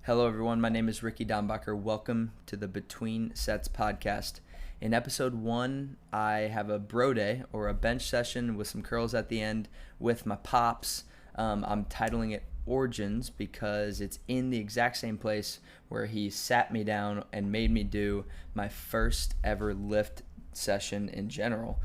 Hello, everyone. My name is Ricky Dambacher. Welcome to the Between Sets podcast. In episode 1, I have a bro day or a bench session with some curls at the end with my pops. I'm titling it Origins because it's in the exact same place where he sat me down and made me do my first ever lift session in general.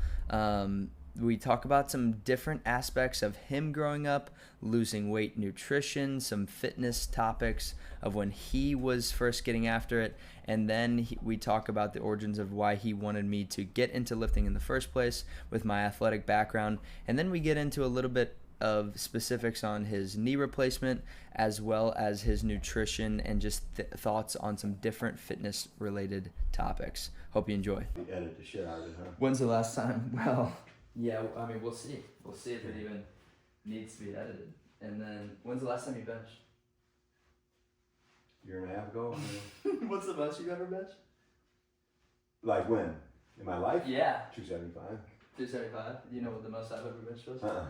We talk about some different aspects of him growing up, losing weight, nutrition, some fitness topics of when he was first getting after it, and then we talk about the origins of why he wanted me to get into lifting in the first place with my athletic background, and then we get into a little bit of specifics on his knee replacement as well as his nutrition and just thoughts on some different fitness related topics. Hope you enjoy. Edit the shit out of it, huh? When's the last time? Well, yeah, I mean, we'll see. We'll see if it even needs to be edited. And then, when's the last time you benched? Year and a half ago. What's the most you ever benched? Like when? In my life? Yeah. 275. 275. You know what the most I've ever benched was? Uh-uh.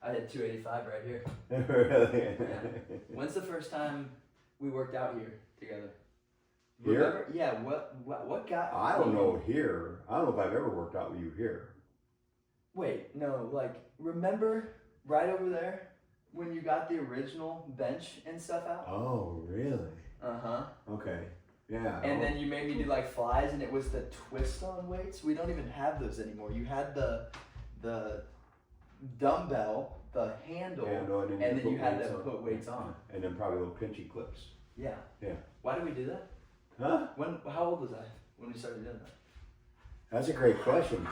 I had 285 right here. Really? Yeah. When's the first time we worked out here together? Here? Remember? Yeah. What got? I don't know here. I don't know if I've ever worked out with you here. Wait, no. Like, remember right over there when you got the original bench and stuff out? Oh, really? Uh-huh. Okay. Yeah. And then you made me do like flies, and it was the twist on weights. We don't even have those anymore. You had the dumbbell, the handle, and then you had to put weights on. And then probably little pinchy clips. Yeah. Yeah. Why did we do that? Huh? How old was I when we started doing that? That's a great question.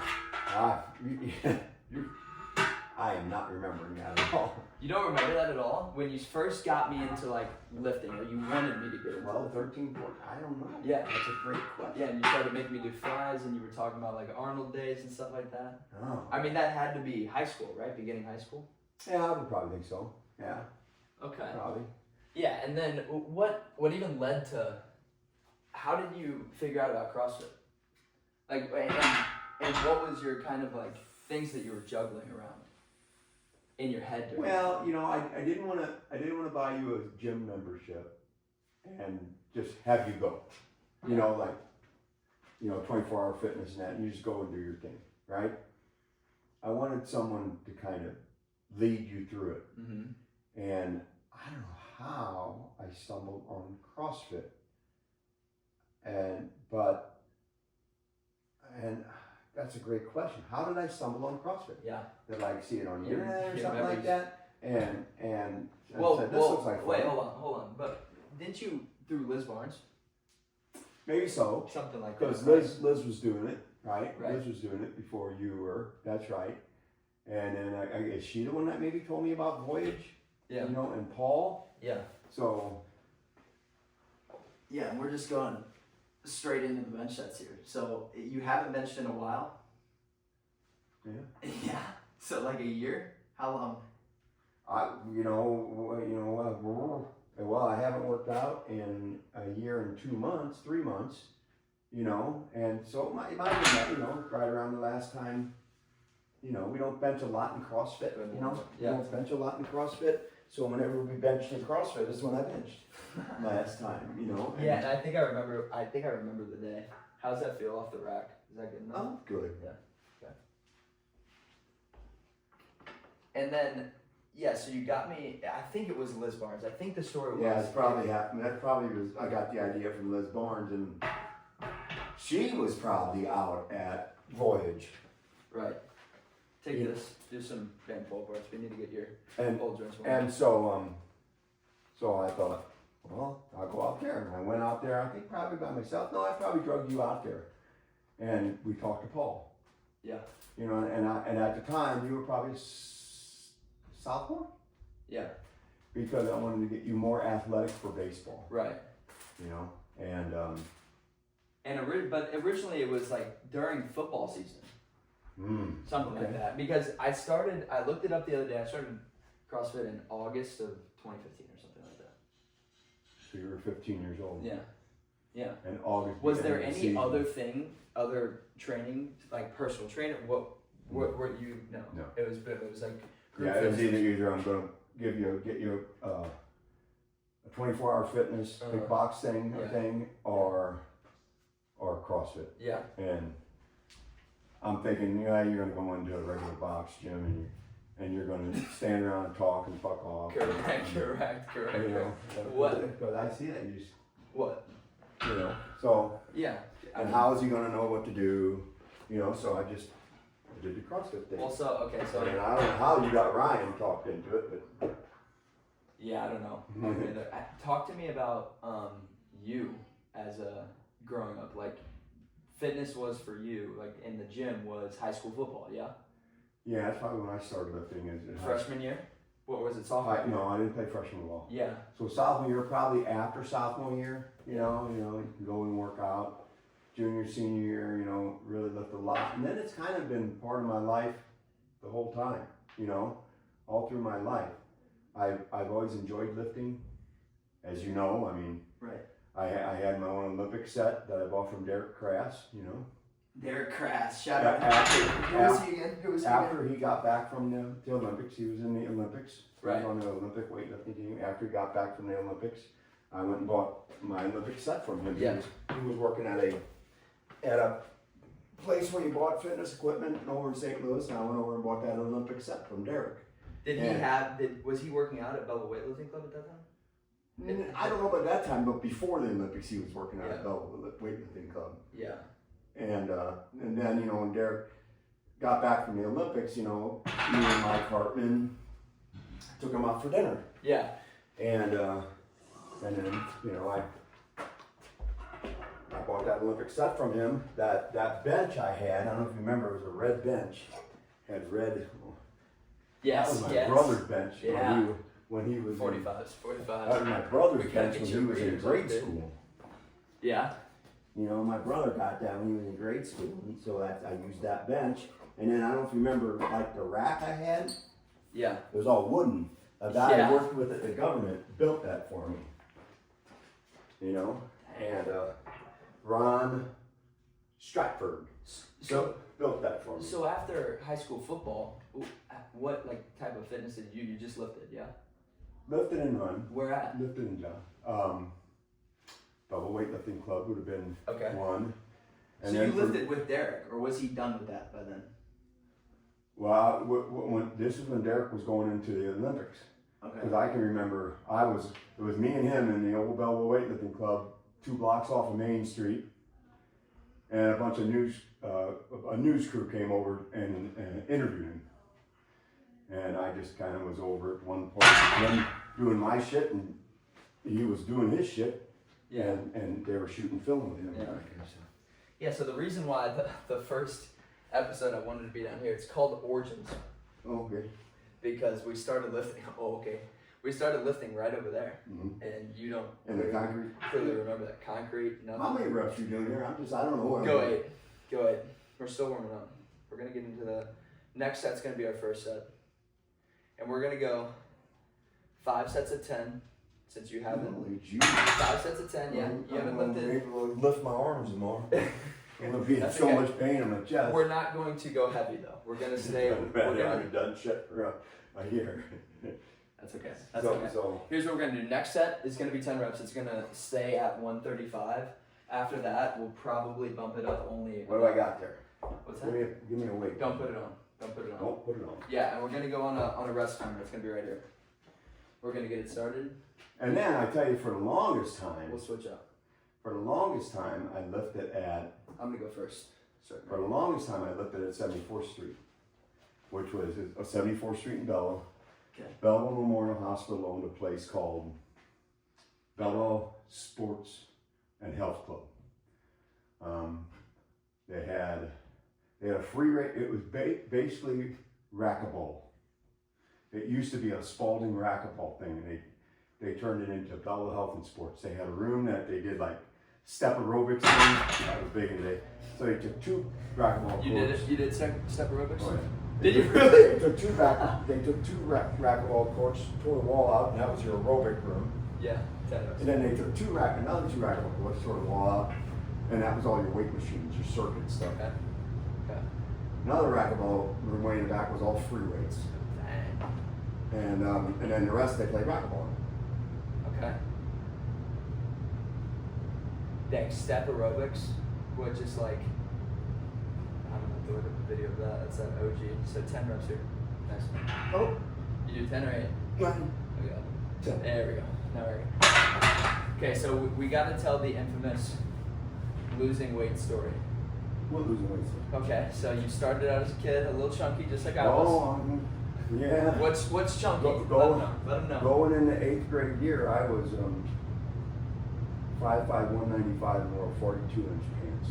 I am not remembering that at all. You don't remember that at all? When you first got me into like lifting, or you wanted me to get into 12, 13, 14, I don't know. Yeah. That's a great question. Yeah, and you started making me do flies, and you were talking about like Arnold days and stuff like that. Oh. I mean, that had to be high school, right? Beginning high school? Yeah, I would probably think so. Yeah. Okay. Probably. Yeah, and then what even led to, how did you figure out about CrossFit? Like, and what was your kind of like things that you were juggling around in your head during Well, I didn't want to buy you a gym membership and just have you go. Yeah. 24-hour fitness and that, and you just go and do your thing, right? I wanted someone to kind of lead you through it. Mm-hmm. And I don't know how I stumbled on CrossFit. And that's a great question. How did I stumble on CrossFit? Yeah. Did I see it on the internet or something like that? And I Well, said, this looks like fun. wait, hold on. But didn't you through Liz Barnes? Maybe so. Something like that. Because Liz was doing it, right? Liz was doing it before you were. That's right. And then is she the one that maybe told me about Voyage? Yeah. And Paul? Yeah. So. Yeah, and we're just going straight into the bench sets here. So you haven't benched in a while? Yeah. Yeah. So like a year? How long? Well, I haven't worked out in a year and 2 months, 3 months, and so it might have been that, right around the last time, we don't bench a lot in CrossFit, Yeah. We don't bench a lot in CrossFit, so whenever we benched in CrossFit is when I benched last time, and Yeah, and I think I remember the day. How's that feel off the rack? Is that good enough? Oh, good. Yeah. Okay. And then, yeah, so you got me, I think it was Liz Barnes. I think the story was. Yeah, it's probably happened. That probably was, I got the idea from Liz Barnes, and she was probably out at Voyage. Right. Take this, do some band pull bars. We need to get your And old joints warm. And so I thought, well, I'll go out there. And I went out there, I think probably by myself. No, I probably drug you out there. And we talked to Paul. Yeah. And at the time, you were probably sophomore? Yeah. Because I wanted to get you more athletic for baseball. Right. But originally it was like during football season. Something like that. Because I looked it up the other day. I started CrossFit in August of 2015 or something like that. So you were 15 years old. Yeah. Yeah. And August. Was there any other training, like personal training? What were you? No. It was like group it was fitness. either I'm going to get you a 24-hour fitness, big box thing, or CrossFit. Yeah. And I'm thinking, you're gonna go and do a regular box gym, and you're gonna stand around and talk and fuck off. Correct. You know, What? But I see that you just, What? you know, so. Yeah. And how is he gonna know what to do? You know, so I did the CrossFit thing. Well, so I mean, I don't know how you got Ryan talked into it, but. Yeah, I don't know. Talk to me about you as a growing up. Like, fitness was for you, like in the gym, was high school football, yeah? Yeah, that's probably when I started lifting. Freshman year? What was it, sophomore year? No, I didn't play freshman ball. Yeah. So sophomore year, probably after sophomore year, you know, you can go and work out. Junior, senior year, you know, really lift a lot. And then it's kind of been part of my life the whole time, you know, all through my life. I've always enjoyed lifting, as you know. I mean, right. I had my own Olympic set that I bought from Derek Crass, you know. Derek Crass, shout out. Who was he again? After he got back from the Olympics, he was in the Olympics. Right. He was on the Olympic weightlifting team. After he got back from the Olympics, I went and bought my Olympic set from him. Yeah. He was working at a place where you bought fitness equipment over in St. Louis, and I went over and bought that Olympic set from Derek. Was he working out at Bella Weightlifting Club at that time? I don't know about that time, but before the Olympics, he was working out at Bella Weightlifting Club. Yeah. And then, you know, when Derek got back from the Olympics, you know, me and Mike Hartman took him out for dinner. Yeah. And then, you know, I bought that Olympic set from him. That bench I had, I don't know if you remember, it was a red bench. Had red. Yes. That was my brother's bench. Yeah. When he was 45. That was my brother's bench when he was in grade school. Yeah. You know, my brother got that when he was in grade school, and so I used that bench. And then I don't know if you remember, like the rack I had. Yeah. It was all wooden. A guy I worked with at the government built that for me. You know, and Ron Stratford built that for me. So after high school football, what type of fitness did you do? You just lifted, yeah? Lifted and run. Where at? Lifted and John. Double weightlifting club would have been one. And so you lifted with Derek, or was he done with that by then? Well, this is when Derek was going into the Olympics. Okay. Because I can remember, it was me and him in the old Belleville Weightlifting Club, 2 blocks off of Main Street, and a bunch of a news crew came over and interviewed him. And I just kind of was over at one point, him doing my shit, and he was doing his shit. Yeah. And they were shooting film with him. Yeah. Yeah, so the reason why the first episode I wanted to be down here, it's called Origins. Oh, okay. Because we started lifting. We started lifting right over there, and you don't. And the concrete. Clearly remember that concrete. Nothing. How many reps you doing here? I don't know. Go ahead. We're still warming up. We're gonna get into the next set's gonna be our first set, and we're gonna go 5 sets of 10. Since you haven't. 5 sets of 10. Yeah, you haven't lifted. I'm lift my arms more. I'm gonna be in so much pain in my chest. We're not going to go heavy though. We're gonna stay. I haven't done shit for a year. That's okay. So here's what we're gonna do. Next set is gonna be 10 reps. It's gonna stay at 135. After that, we'll probably bump it up only. What do I got there? What's that? Give me a weight. Don't put it on. Don't put it on. Yeah, and we're gonna go on a rest timer. It's gonna be right here. We're gonna get it started. And then I tell you, for the longest time, we'll switch up. For the longest time, I lifted at. I'm gonna go first. For the longest time, I lifted at 74th Street, which was 74th Street in Belleville. Okay. Belleville Memorial Hospital owned a place called Belleville Sports and Health Club. They had a free rate. It was basically racquetball. It used to be a Spalding racquetball thing, and they turned it into Belleville Health and Sports. They had a room that they did like step aerobics thing. That was big in the day. So they took 2 racquetball courts. You did step aerobics? Oh, yeah. Did you really? They took 2 racquetball courts, tore the wall out, and that was your aerobic room. Yeah, and then they took another 2 racquetball courts, tore the wall out, and that was all your weight machines, your circuit stuff. Okay. Another racquetball room way in the back was all free weights. And then the rest they played racquetball. Okay. Dang, step aerobics, which is like, I don't know, look at the video of that. That's that OG. So 10 reps here. Nice. Oh. You do 10 or 8? 9. We got 10. There we go. Now we're good. Okay, so we got to tell the infamous losing weight story. What losing weight? Okay, so you started out as a kid, a little chunky, just like I was. Oh, yeah. What's chunky? Let them know. Going into 8th grade year, I was 5'5", 195 and wore 42-inch pants.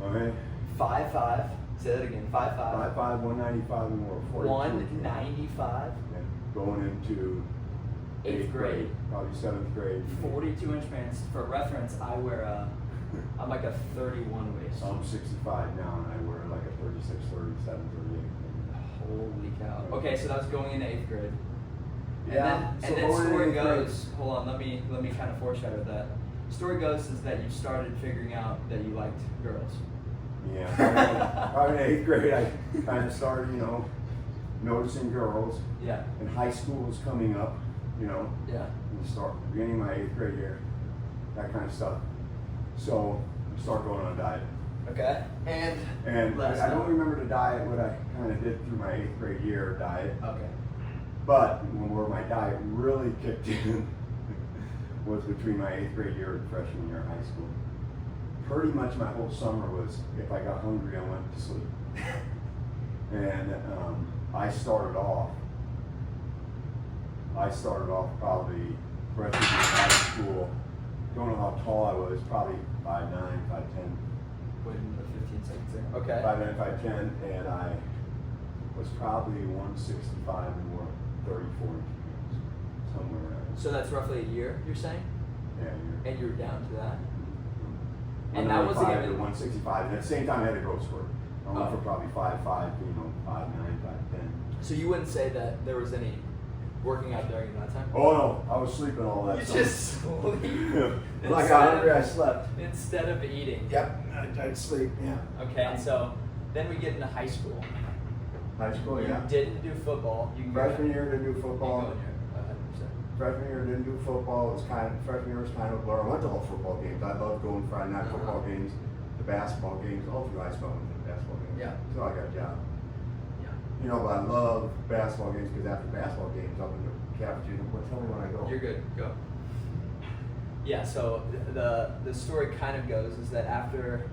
Okay. 5'5". Say that again. 5'5". 5'5", 195 and wore 42. 195. And going into 8th grade. Probably 7th grade. 42-inch pants. For reference, I wear I'm like a 31 waist. I'm 65 now, and I wear like a 36, 37, 38. Holy cow. Okay, so that was going into 8th grade. Yeah. And then story goes, hold on, let me kind of foreshadow that. Story goes is that you started figuring out that you liked girls. Yeah. Probably in 8th grade, I kind of started, noticing girls. Yeah. And high school was coming up, Yeah. Beginning of my 8th grade year, that kind of stuff. So I started going on a diet. Okay. And I don't remember the diet, what I kind of did through my 8th grade year diet. Okay. But where my diet really kicked in was between my 8th grade year and freshman year of high school. Pretty much my whole summer was, if I got hungry, I went to sleep. And I started off probably freshman year of high school. Don't know how tall I was, probably 5'9", 5'10". Waiting the 15 seconds there. Okay. 5'9", 5'10", and I was probably 165 and wore 34 inch pants, somewhere around. So that's roughly a year, you're saying? Yeah, a year. And you're down to that? And that wasn't even 165, and at the same time I had a growth spurt. I went from probably 5'5", 5'9", 5'10". So you wouldn't say that there was any working out during that time? Oh no, I was sleeping all that You summer. just sleep. When I got hungry, I slept. Instead of eating. Yep, I'd sleep, yeah. Okay, and so then we get into high school. High school, yeah. You didn't do football. Freshman year didn't do football. You go in here. 100%. Freshman year didn't do football. It was freshman year was kind of a blur. I went to all football games. I loved going Friday night football games, the basketball games, all through high school. I went to the basketball games. Yeah. So I got a job. Yeah. But I love basketball games because after basketball games, up in the cafeteria, tell me when I go. You're good. Go. Yeah. So the story kind of goes is that after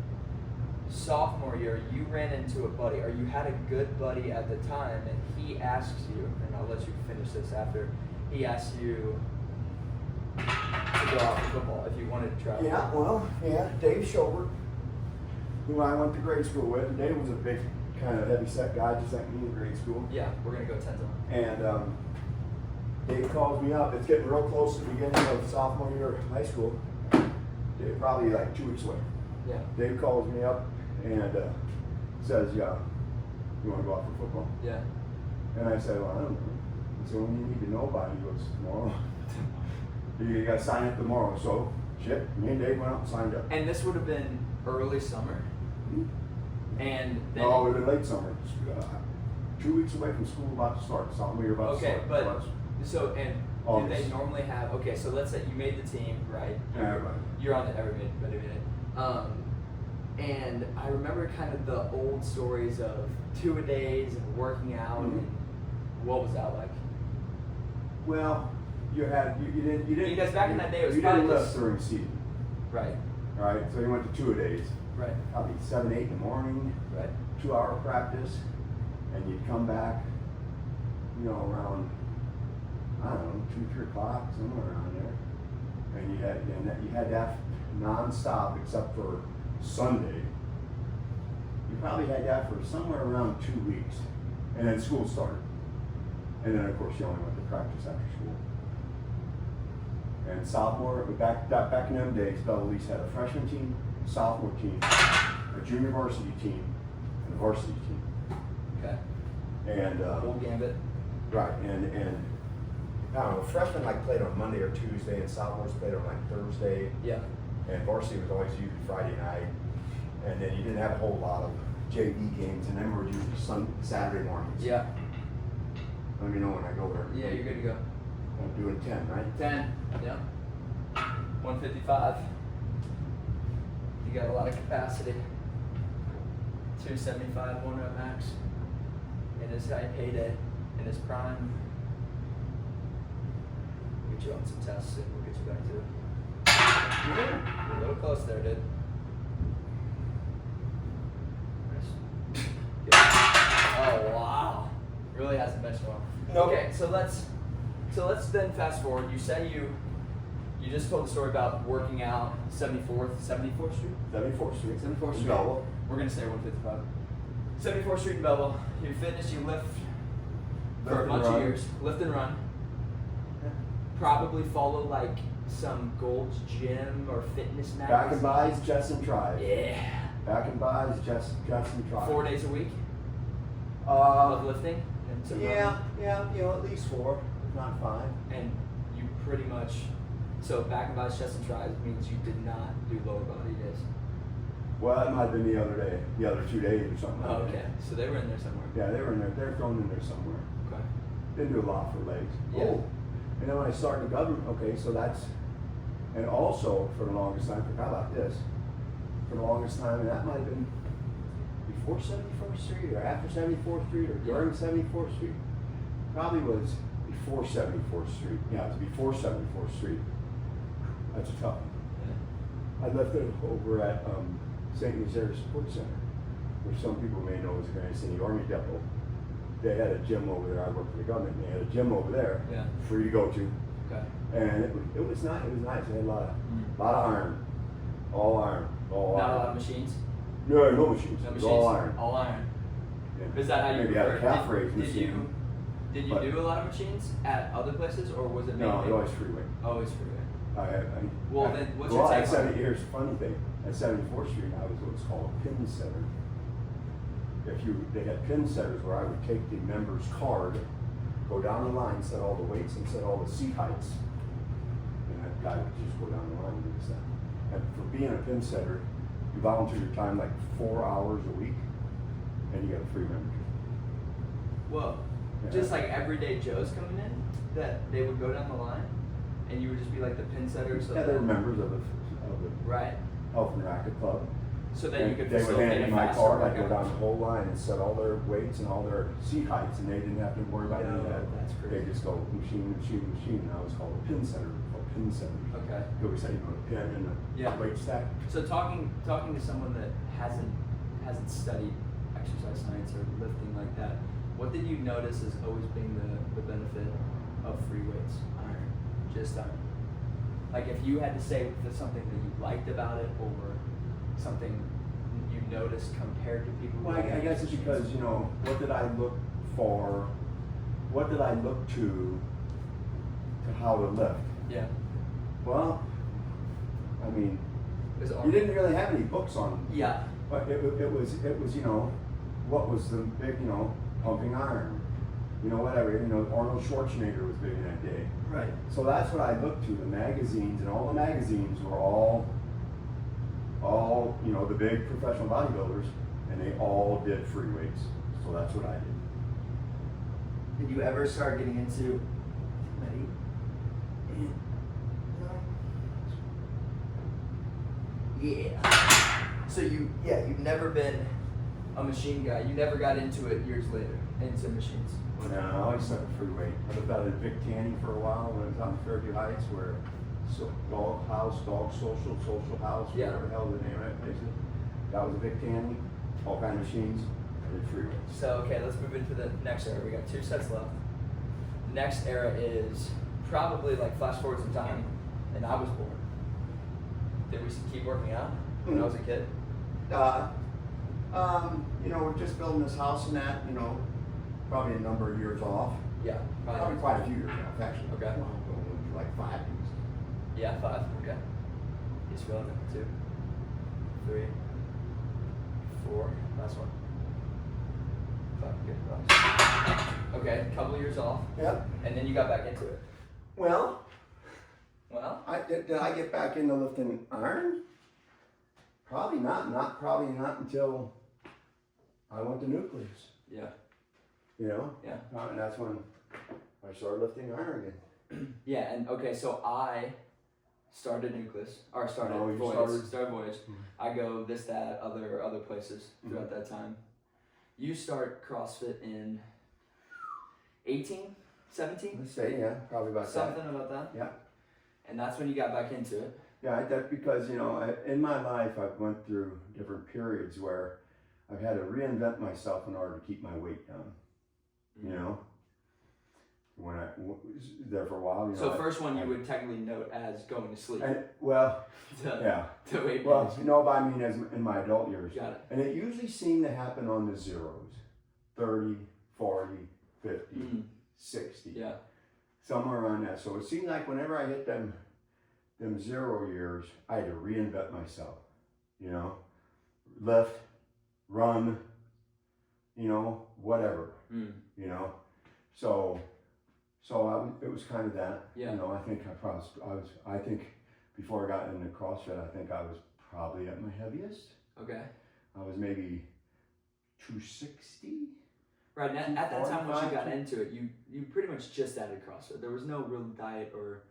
sophomore year, you ran into a buddy, or you had a good buddy at the time, and he asks you, and I'll let you finish this after. He asks you to go out for football if you wanted to travel. Dave Schobert, who I went to grade school with, and Dave was a big, kind of heavy set guy, just like me in grade school. Yeah, we're gonna go 10 to 1. And Dave calls me up. It's getting real close to the beginning of sophomore year of high school. Dave, probably like 2 weeks away. Yeah. Dave calls me up and says, "Yeah, you want to go out for football?" Yeah. And I said, "Well, I don't know." He said, "Well, you need to know about it." He goes, "Tomorrow." You got to sign up tomorrow. So, me and Dave went out and signed up. And this would have been early summer. And then No, it was late summer. 2 weeks away from school, about to start. Sophomore year about to start. but so and August. did they normally have? Okay, so let's say you made the team, right? Yeah, right. You're on the everybody. And I remember kind of the old stories of 2-a-days and working out. And what was that like? Well, you didn't Because back in that day it was you probably didn't lift just during season. right, All right, so you went to 2-a-days. right, Probably 7, 8 in the morning, right. 2-hour practice, and you'd come back, around, I don't know, 2, 3 o'clock, somewhere around there. And you had that non-stop except for Sunday. You probably had that for somewhere around 2 weeks. And then school started. And then of course you only went to practice after school. And sophomore, back in them days, Beverly's had a freshman team, a sophomore team, a junior varsity team, and a varsity team. Okay. And Full gambit. right, and I don't know, freshmen played on Monday or Tuesday, and sophomores played on Thursday. Yeah. And varsity was always usually Friday night. And then you didn't have a whole lot of JV games, and then were usually Saturday mornings. Yeah. Let me know when I go there. Yeah, you're good to go. I'm doing 10, right? 10. Yeah. 155. You got a lot of capacity. 275, 1 rep max. In his heyday, in his prime. We'll get you on some tests and we'll get you back to it. Yeah. You're a little close there, dude. Nice. Good. Oh wow. Really hasn't benched well. Nope. Okay, so let's then fast forward. You said you just told the story about working out 74th Street? 74th Street. 74th Street. Belleville. We're going to say 155. 74th Street in Belleville. You fitness, you lift for a bunch of years. Lift and run. Yeah. Probably follow like some Gold's Gym or fitness magazine. Back and buys, chest and tries. Yeah. Back and buys, chest and tries. 4 days a week of lifting? And some running? Yeah, at least 4, if not 5. And you pretty much, so back and buys, chest and tries means you did not do lower body days. Well, that might have been the other day, the other 2 days or something like that. Okay, so they were in there somewhere. Yeah, they were in there. They're thrown in there somewhere. Okay. Didn't do a lot for legs. Yeah. Oh, and then when I started the government, okay, so that's, and also for the longest time, forgot about this, for the longest time, and that might have been before 74th Street or after 74th Street or during 74th Street. Probably was before 74th Street. Yeah, it was before 74th Street. That's a tough one. Yeah. I lifted over at St. Louis Air Support Center, which some people may know as the Grand City Army Depot. They had a gym over there. I worked for the government, and they had a gym over there, Yeah. free to go to. Okay. And it was nice. It was nice. They had a lot of iron, all iron, all Not iron. a lot of machines? No machines. No It was machines? all iron. All iron. Yeah. Is that how you Maybe had a were- calf raise did machine. Did you But- do a lot of machines at other places, or was it mainly? No, it always freeway. Always freeway. Well, then what's your take on it? Here's the funny thing. At 74th Street, I was what's called a pin setter. They had pin setters where I would take the member's card, go down the line, set all the weights, and set all the seat heights. And that guy would just go down the line and do that. And for being a pin setter, you volunteer your time like 4 hours a week, and you get a free membership. Whoa. Yeah. Just like everyday Joes coming in, that they would go down the line, and you would just be like the pin setter. So Yeah, that- they were members of the Right. Health and Racket Club. So that you could They would facilitate hand a me my faster card, I'd go workout. down the whole line and set all their weights and all their seat heights, and they didn't have to worry about any of No, that. that's They crazy. just go machine, and I was called a pin center, called pin centers. Okay. Go we say, the pin and the Yeah. weight stack. So talking to someone that hasn't studied exercise science or lifting like that, what did you notice as always being the benefit of free weights? Iron. Just iron. Like if you had to say there's something that you liked about it or something you noticed compared to people who Well, I guess it's because, what did I look for? What did I look to how to lift? Yeah. Well, I mean, It was you arm- didn't really have any books on, Yeah. but it was, what was the big, pumping iron, whatever, Arnold Schwarzenegger was big in that day. Right. So that's what I looked to, the magazines, and all the magazines were all, the big professional bodybuilders, and they all did free weights. So that's what I did. Did you ever start getting into Yeah. So you've never been a machine guy. You never got into it years later, into machines. No, I always started free weight. I lived out in Big Tanny for a while when I was out in Fairview Heights, where Dog House, Dog Social, Social House, Yeah. whatever the hell the name of that place is. That was a Big Tanny, all kind of machines. I did free weights. So okay, let's move into the next era. We got 2 sets left. Next era is probably like flash forward some time, and I was born. Did we keep working out when I was a kid? We're just building this house and that, probably a number of years off. Yeah. Probably quite a few years off, actually. Okay. Well, like 5 years. Yeah, 5. Okay. He's feeling it. 2, 3, 4. Last one. 5. Good. Nice. Okay, couple years off, Yep. and then you got back into it. Well, Well, did I get back into lifting iron? Probably not. Probably not until I went to Nucleus. yeah, yeah, And that's when I started lifting iron again. yeah. And okay, so I started Nucleus, or started Oh, you Voyage. started- Voyage. I go this, that, other places throughout that time. You start CrossFit in 18, 17? Let's say, yeah, probably about Something about that? Yeah. And that's when you got back into it? Yeah, that's because, in my life, I've went through different periods where I've had to reinvent myself in order to keep my weight down, when I was there for a while. So first one you would technically note as going to sleep. Yeah. To weight Well, management. no, but I mean as in my adult years. Got it. And it usually seemed to happen on the zeros, 30, 40, 50, 60. Yeah. Somewhere around that. So it seemed like whenever I hit them 0 years, I had to reinvent myself, lift, run, whatever, So it was kind of that, Yeah. I think before I got into CrossFit, I think I was probably at my heaviest. Okay. I was maybe 260. Right, and at that time once you got into it, you pretty much just added CrossFit. There was no real diet or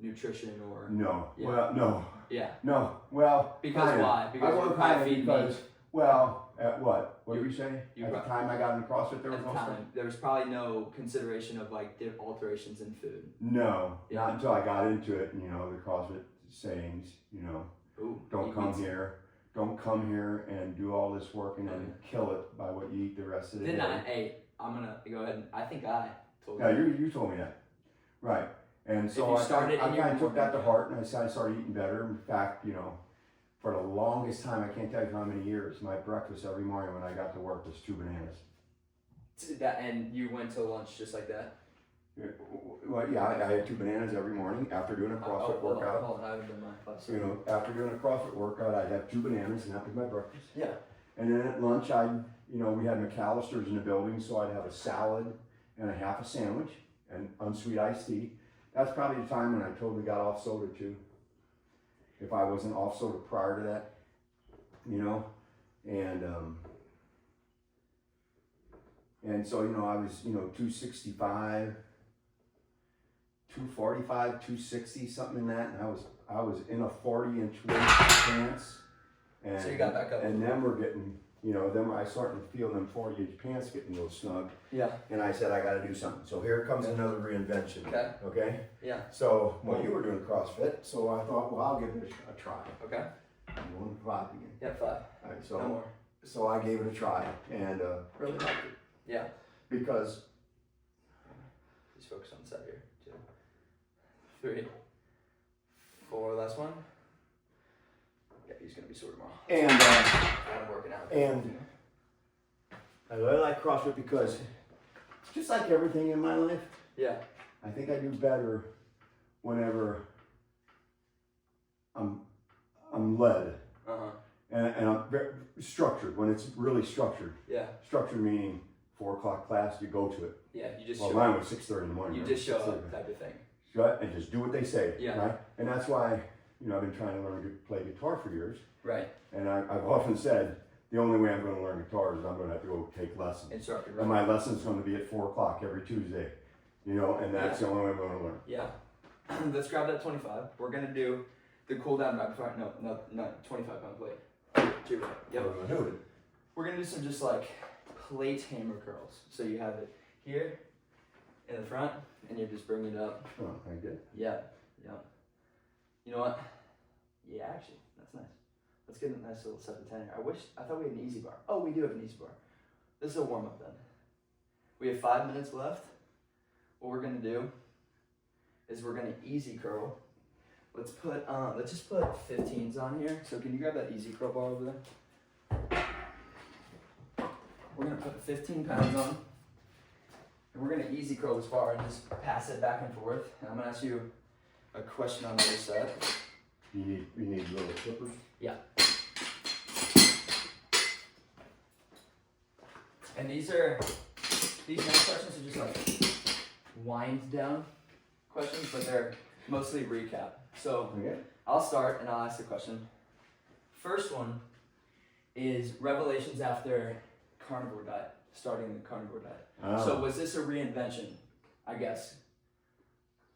nutrition or... No. Yeah. Well, no. Yeah. No. Well, because kinda. why? Because I you're was high kind of feed because, meat. well, at what? What did you say? You At brought- the time I got into CrossFit, there was At no the stuff? time, there was probably no consideration of like alterations in food. No, Yeah. not until I got into it. The CrossFit sayings. Ooh, Don't eat come meat. here. Don't come here and do all this work and then kill it by what you eat the rest of the day. Didn't I? Hey, I'm gonna go ahead and I think I told Yeah, you. you told me that. Right. And If so you I started and you kind of were took that to working- heart and I started eating better. In fact, for the longest time, I can't tell you how many years, my breakfast every morning when I got to work was 2 bananas. That, and you went to lunch just like that? Well, yeah, I had 2 bananas every morning after doing a CrossFit workout. Hold on, I haven't done my class. After doing a CrossFit workout, I'd have 2 bananas and that was my breakfast. Yeah. And then at lunch, we had McAllister's in the building, so I'd have a salad and a half a sandwich and unsweet iced tea. That's probably the time when I totally got off soda too. If I wasn't off soda prior to that, and so, I was, 265, 245, 260, something in that, and I was in a 40-inch waist pants. And, So you got back up. And then we're getting, then I started to feel them 40-inch pants getting a little snug. Yeah. And I said, I got to do something. So here comes another reinvention. Okay? Yeah. So, you were doing CrossFit, so I thought, well, I'll give it a try. Okay. I'm going to 5 again. Yeah, 5. All right, No more. so I gave it a try and really liked it. Yeah. Because, Just focus on the side here. 2, 3, 4. Last one. Yeah, he's gonna be sore tomorrow. and I'm working out. and I really like CrossFit because just like everything in my life, Yeah. I think I do better whenever I'm led and I'm very structured, when it's really structured. Yeah. Structured meaning 4 o'clock class, you go to it. Yeah. You just Well, show mine up. was 6:30 in the morning. You right? just show 6:30. up, type of thing. Right? And just do what they say. Yeah. Right? And that's why, I've been trying to learn to play guitar for years. Right. And I've often said, the only way I'm going to learn guitar is I'm going to have to go take lessons. Instructor. And my lesson's going to be at 4 o'clock every Tuesday. And that's the only way I'm going to learn. Yeah. Let's grab that 25. We're gonna do the cool down back. No, 25 pound plate. Yep. What am I doing? We're gonna do some just like plate hammer curls. So you have it here in the front, and you just bring it up. Oh, I did. Yeah. You know what? Yeah, actually, that's nice. Let's get a nice little 7 to 10 here. I thought we had an easy bar. Oh, we do have an easy bar. This is a warm up then. We have 5 minutes left. What we're gonna do is we're gonna easy curl. Let's just put 15s on here. So can you grab that easy curl bar over there? We're gonna put 15 pounds on. And we're gonna easy curl this bar and just pass it back and forth. And I'm gonna ask you a question on the other side. You need little clippers? Yeah. And these next questions are just like wind down questions, but they're mostly recap. So Okay. I'll start and I'll ask the question. First one is revelations after carnivore diet, starting the carnivore diet. Oh. So was this a reinvention, I guess?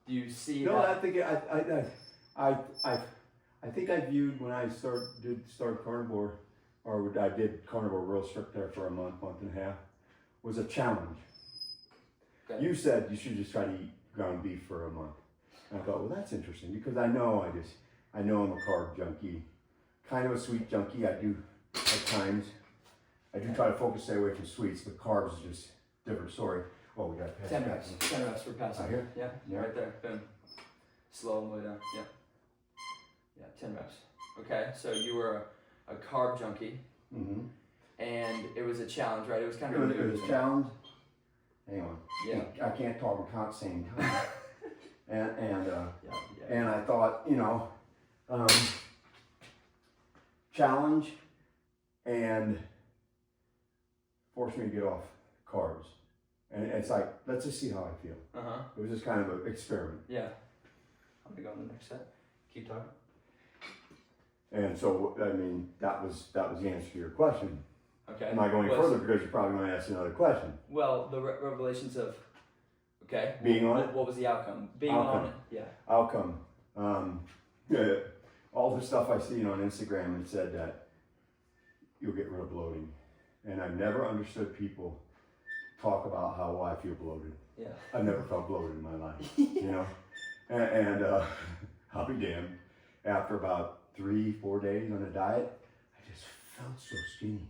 Do you see No, that? I think I think I viewed when I start carnivore, or I did carnivore real strict there for a month and a half, was a challenge. Okay. You said you should just try to eat ground beef for a month. And I thought, well, that's interesting because I know I'm a carb junkie, kind of a sweet junkie. I do at times. I do try to stay away from sweets, but carbs is just a different story. Oh, we got to pass 10 reps. 10 reps for passing. Out here? Yeah, right there. Boom. Slow and way down. Yeah. Yeah, 10 reps. Okay, so you were a carb junkie, and it was a challenge, right? It was kind of it was a challenge. Hang on. Yeah. I can't talk and count at the same time. and Yeah. and I thought, challenge and force me to get off carbs. And it's like, let's just see how I feel. It was just kind of an experiment. Yeah. I'm gonna go on the next set. Keep talking. And so, I mean, that was the answer to your question. Okay. Am I going further because you're probably going to ask another question? Well, the revelations of, okay. Being on it? What was the outcome? Being Outcome. on it, yeah. Outcome. All the stuff I seen on Instagram, it said that you'll get rid of bloating. And I've never understood people talk about how I feel bloated. Yeah. I've never felt bloated in my life, And I'll be damned. After about 3-4 days on a diet, I just felt so skinny.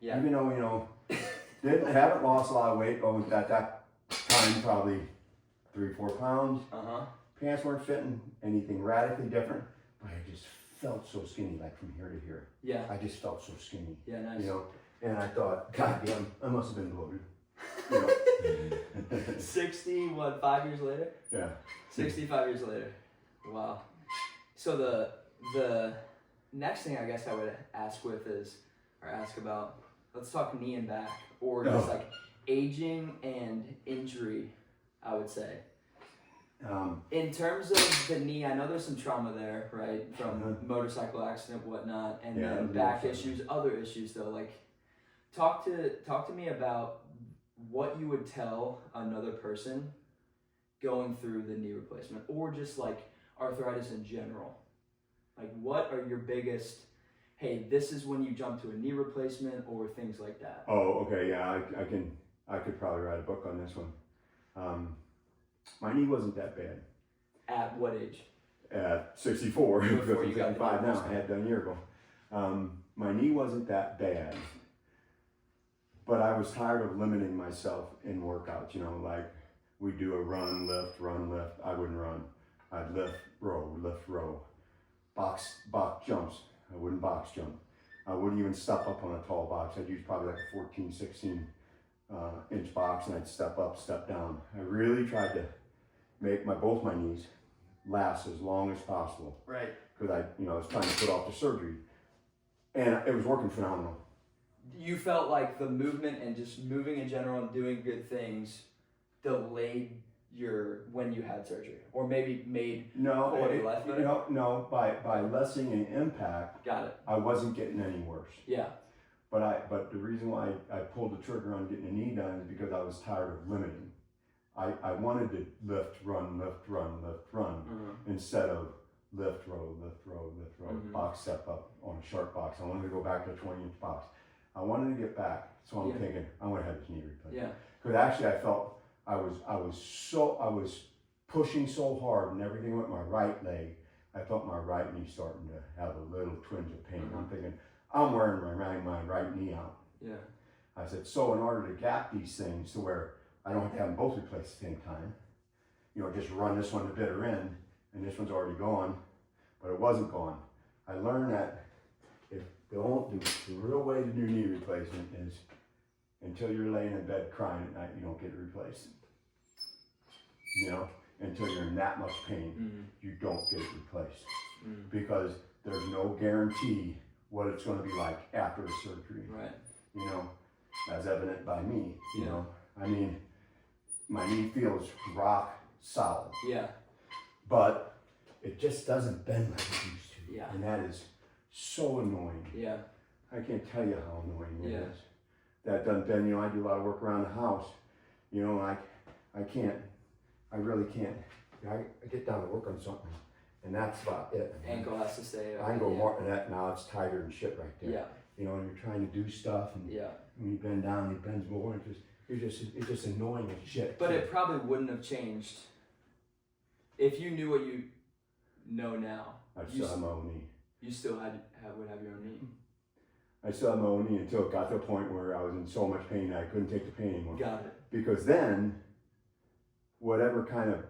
Yeah. Even though, haven't lost a lot of weight. Oh, at that time, probably 3-4 pounds. Pants weren't fitting anything radically different, but I just felt so skinny, like from here to here. Yeah. I just felt so skinny. Yeah, nice. And I thought, God damn, I must have been bloated. 5 years later? Yeah. 65 years later. Wow. So the next thing I guess I would ask about, let's talk knee and back, or just like aging and injury, I would say. In terms of the knee, I know there's some trauma there, right? From motorcycle accident, whatnot, and then back issues, other issues though. Like, talk to me about what you would tell another person going through the knee replacement, or just like arthritis in general. Like, what are your biggest, hey, this is when you jump to a knee replacement, or things like that? Oh, okay, yeah, I could probably write a book on this one. My knee wasn't that bad. At what age? At 64, Before you got 55 now, I had done a year ago. My knee wasn't that bad, but I was tired of limiting myself in workouts, like we do a run, lift. I wouldn't run. I'd lift, row. Box jumps. I wouldn't box jump. I wouldn't even step up on a tall box. I'd use probably like a 14, 16 inch box, and I'd step up, step down. I really tried to make both my knees last as long as possible. Right. Because I was trying to put off the surgery, and it was working phenomenal. You felt like the movement and just moving in general and doing good things delayed when you had surgery, or maybe made quality of life better? No, by lessening an impact. Got it. I wasn't getting any worse. Yeah. But the reason why I pulled the trigger on getting a knee done is because I was tired of limiting. I wanted to lift, run, instead of lift, row, box, step up on a short box. I wanted to go back to a 20-inch box. I wanted to get back, so I'm thinking I'm gonna have this knee replaced. Yeah. Because actually, I felt I was pushing so hard and everything with my right leg. I felt my right knee starting to have a little twinge of pain. I'm thinking, I'm wearing my right knee out. Yeah. I said, so in order to gap these things to where I don't have to have them both replaced at the same time, just run this one to bitter end, and this one's already gone, but it wasn't gone. I learned that the real way to do knee replacement is until you're laying in bed crying at night, you don't get it replaced. Until you're in that much pain, you don't get it replaced. Because there's no guarantee what it's going to be like after the surgery. Right. As evident by me. I mean, my knee feels rock solid. Yeah. But it just doesn't bend like it used to. Yeah. And that is so annoying. Yeah. I can't tell you how annoying it is. That doesn't bend. I do a lot of work around the house. I really can't. I get down to work on something, and that's about it. Ankle has to stay. I can go more than that now. It's tighter and shit right there. Yeah. You know, when you're trying to do stuff and when you bend down, it bends more. And it's just annoying as shit. But it probably wouldn't have changed if you knew what you know now. I still have my own knee. You still would have your own knee. I still have my own knee until it got to a point where I was in so much pain that I couldn't take the pain anymore. Got it. Because then, whatever kind of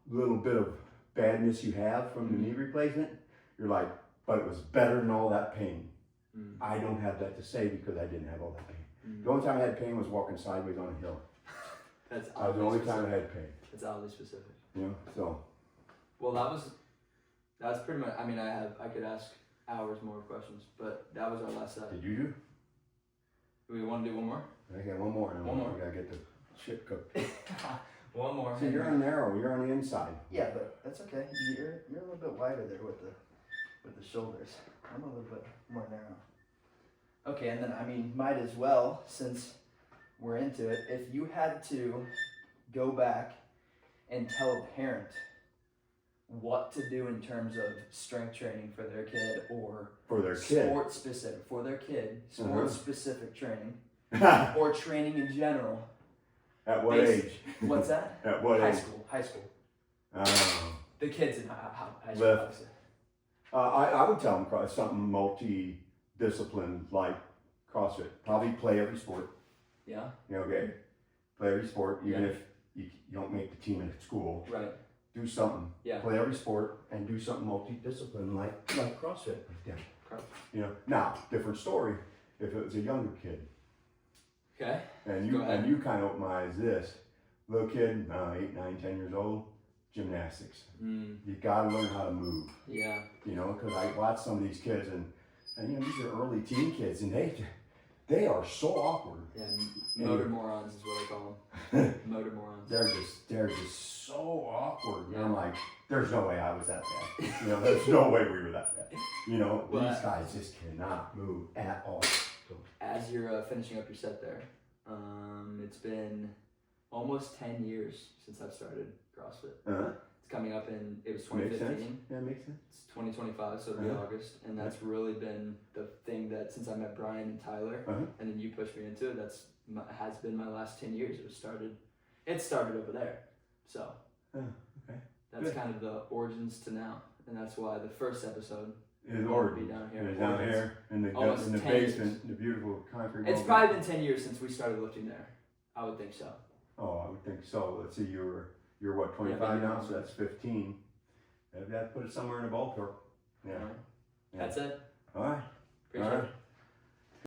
little bit of badness you have from the knee replacement, you're like, but it was better than all that pain. I don't have that to say because I didn't have all that pain. The only time I had pain was walking sideways on a hill. That's the only time I had pain. That's oddly specific. You know, so. Well, that's pretty much. I mean, I could ask hours more questions, but that was our last set. Did you do? Do we want to do one more? I got one more. One more. We gotta get the shit cooked. One more. So you're narrow. You're on the inside. Yeah, but that's okay. You're a little bit wider there with the shoulders. I'm a little bit more narrow. Okay, and then I mean, might as well, since we're into it, if you had to go back and tell a parent what to do in terms of strength training for their kid or sport specific training or training in general. At what age? What's that? At what age? High school. Oh. The kids in high school. Lift. I would tell them something multi-discipline like CrossFit. Probably play every sport. Yeah. You know, okay. Play every sport, even if you don't make the team at school. Right. Do something. Yeah. Play every sport and do something multi-discipline like CrossFit. Yeah. CrossFit. You know, now different story if it was a younger kid. Okay. And you kind of open my eyes. This little kid, 8, 9, 10 years old, gymnastics. You got to learn how to move. Yeah. You know, because I watch some of these kids and you know these are early teen kids and they are so awkward. Yeah, motor morons is what I call them. Motor morons. They're just so awkward. And I'm like, there's no way I was that bad. You know, there's no way we were that bad. You know, these guys just cannot move at all. So. As you're finishing up your set there, it's been almost 10 years since I've started CrossFit. It's coming up it was 2015. Makes sense. Yeah, makes sense. It's 2025, so it'll be August, and that's really been the thing that since I met Brian and Tyler, and then you pushed me into it. Has been my last 10 years. It started over there, so that's Good. kind of the origins to now, and that's why the first episode Is will be down here. It's down here in the basement, the beautiful concrete. It's probably been 10 years since we started lifting there. I would think so. Oh, I would think so. Let's see, you're what, 25 now, so that's 15. That put it somewhere in the ballpark. Yeah. That's it. All right. Appreciate it.